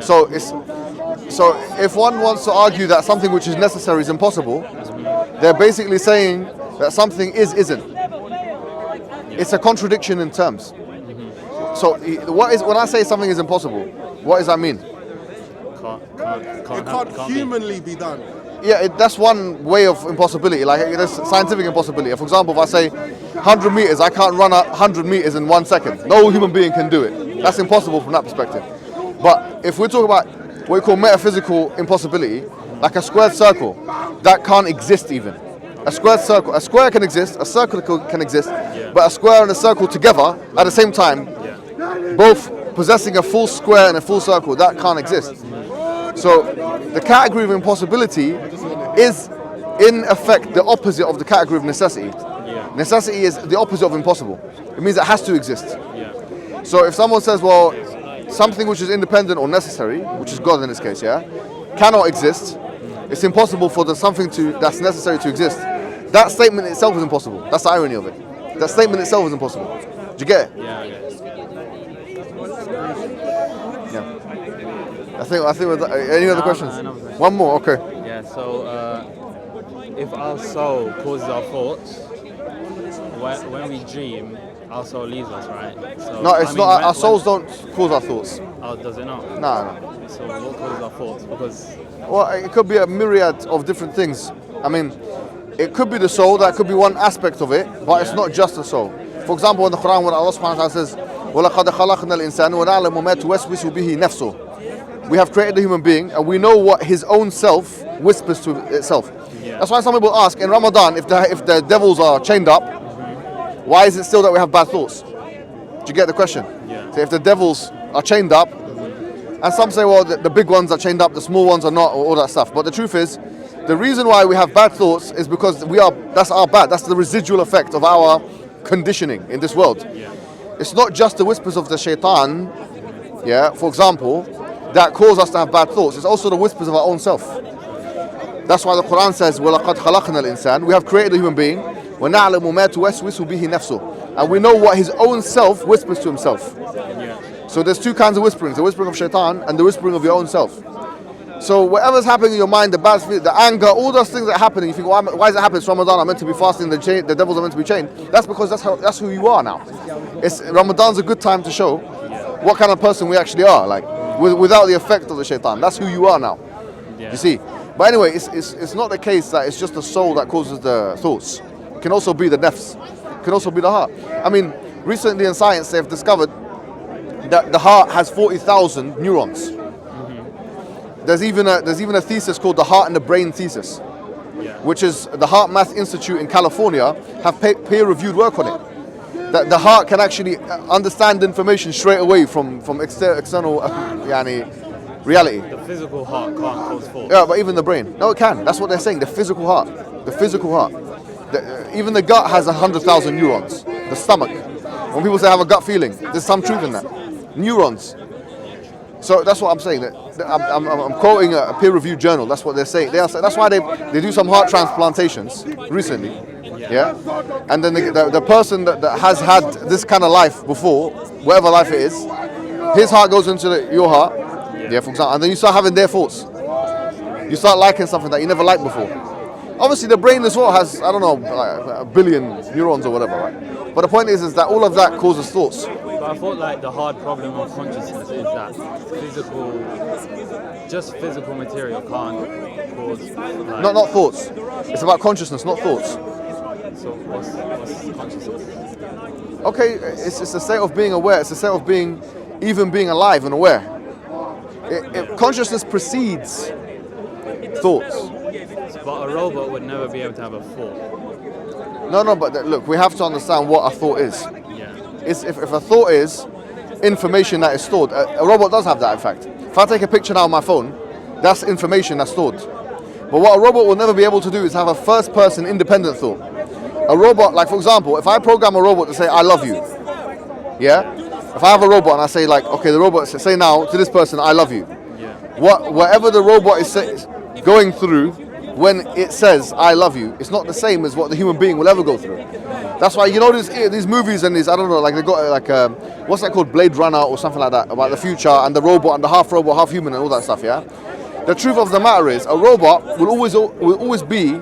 So if one wants to argue that something which is necessary is impossible, they're basically saying that something isn't. It's a contradiction in terms. So when I say something is impossible, what does that mean? It can't humanly be done. Yeah, that's one way of impossibility. Like there's scientific impossibility. For example, if I say 100 meters, I can't run 100 meters in 1 second. No human being can do it. That's impossible from that perspective. But if we talk about what we call metaphysical impossibility, like a squared circle, that can't exist even. A squared circle, a square can exist, a circle can exist, but a square and a circle together at the same time, both possessing a full square and a full circle, that can't exist. So the category of impossibility is in effect the opposite of the category of necessity. Necessity is the opposite of impossible. It means it has to exist. So if someone says, well, something which is independent or necessary, which is God in this case, cannot exist, it's impossible for something that's necessary to exist. That statement itself is impossible. That's the irony of it. That statement itself is impossible. Do you get it? Yeah. I think any other questions? One more, okay. Yeah, so if our soul causes our thoughts, when we dream, our soul leaves us, right? So, no, it's not. Our souls don't cause our thoughts. Oh, does it not? No. So what causes our thoughts? Because... Well, it could be a myriad of different things. I mean, it could be the soul, that could be one aspect of it, but it's not just the soul. For example, in the Quran, when Allah subhanahu wa ta'ala says, وَلَقَدْ خَلَقْنَا الْإِنسَانَ وَنَعْلَمُ مَا تُوَسْوِسُ بِهِ نَفْسُهُ. We have created the human being and we know what his own self whispers to itself. That's why some people ask, in Ramadan, if the devils are chained up, why is it still that we have bad thoughts? Do you get the question? So if the devils are chained up, and some say, well, the big ones are chained up, the small ones are not, or all that stuff. But the truth is, the reason why we have bad thoughts is because that's our bad. That's the residual effect of our conditioning in this world. It's not just the whispers of the Shaitan, for example, that cause us to have bad thoughts. It's also the whispers of our own self. That's why the Quran says, وَلَقَدْ خَلَقْنَا الْإِنسَانَ. We have created the human being, وَنَعْلَمُ مَا تُوَسْوِسُ بِهِ نَفْسُهُ. And we know what his own self whispers to himself. So there's two kinds of whisperings, the whispering of Shaitan and the whispering of your own self. So whatever's happening in your mind, the bad feeling, the anger, all those things that happen, and you think, why is it happening? It's Ramadan, I'm meant to be fasting, the devils are meant to be chained. That's because that's who you are now. Ramadan's a good time to show what kind of person we actually are, like without the effect of the Shaitan. That's who you are now. You see? But anyway, it's not the case that it's just the soul that causes the thoughts. It can also be the nafs. It can also be the heart. I mean, recently in science they've discovered that the heart has 40,000 neurons. There's even a thesis called the Heart and the Brain thesis, which is the Heart Math Institute in California have peer-reviewed work on it. That the heart can actually understand information straight away from external reality. The physical heart can't cause thoughts. Yeah, but even the brain. No, it can. That's what they're saying. The physical heart. Even the gut has 100,000 neurons. The stomach. When people say have a gut feeling, there's some truth in that. Neurons. So that's what I'm saying. I'm quoting a peer-reviewed journal. That's what they're saying. That's why they do some heart transplantations recently. And then the person that has had this kind of life before, whatever life it is, his heart goes into your heart. For example, and then you start having their thoughts. You start liking something that you never liked before. Obviously, the brain as well has, I don't know, like a billion neurons or whatever, right? But the point is that all of that causes thoughts. But I thought like the hard problem of consciousness is that physical material can't cause... Like, not thoughts. It's about consciousness, not thoughts. So what's consciousness? Okay, it's a state of being aware. It's a state of being alive and aware. Consciousness precedes thoughts. But a robot would never be able to have a thought. No, but look, we have to understand what a thought is. If a thought is information that is stored, a robot does have that in fact. If I take a picture now on my phone, that's information that's stored. But what a robot will never be able to do is have a first-person independent thought. A robot, like for example, if I program a robot to say, I love you, if I have a robot and I say like, okay, the robot say now to this person, I love you. Whatever the robot is going through when it says I love you, it's not the same as what the human being will ever go through. That's why, you know, these movies and these, I don't know, like they got like what's that called, Blade Runner or something like that, about the future and the robot and the half robot, half human and all that stuff. Yeah. The truth of the matter is, a robot will always be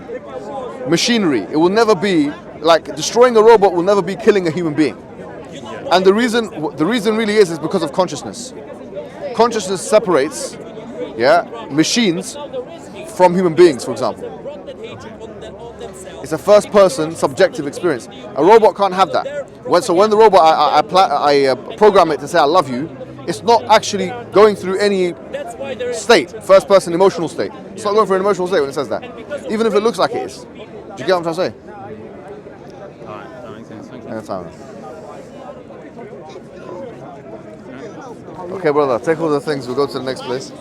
machinery. It will never be like destroying a robot will never be killing a human being. And the reason really is because of consciousness. Consciousness separates, machines from human beings, for example. It's a first-person subjective experience. A robot can't have that. So when the robot, I program it to say I love you, it's not actually going through any state, first-person emotional state. It's not going through an emotional state when it says that, even if it looks like it is. Do you get what I'm trying to say? Alright, that makes sense. Thank you. Anytime. Okay, brother, take all the things. We'll go to the next place.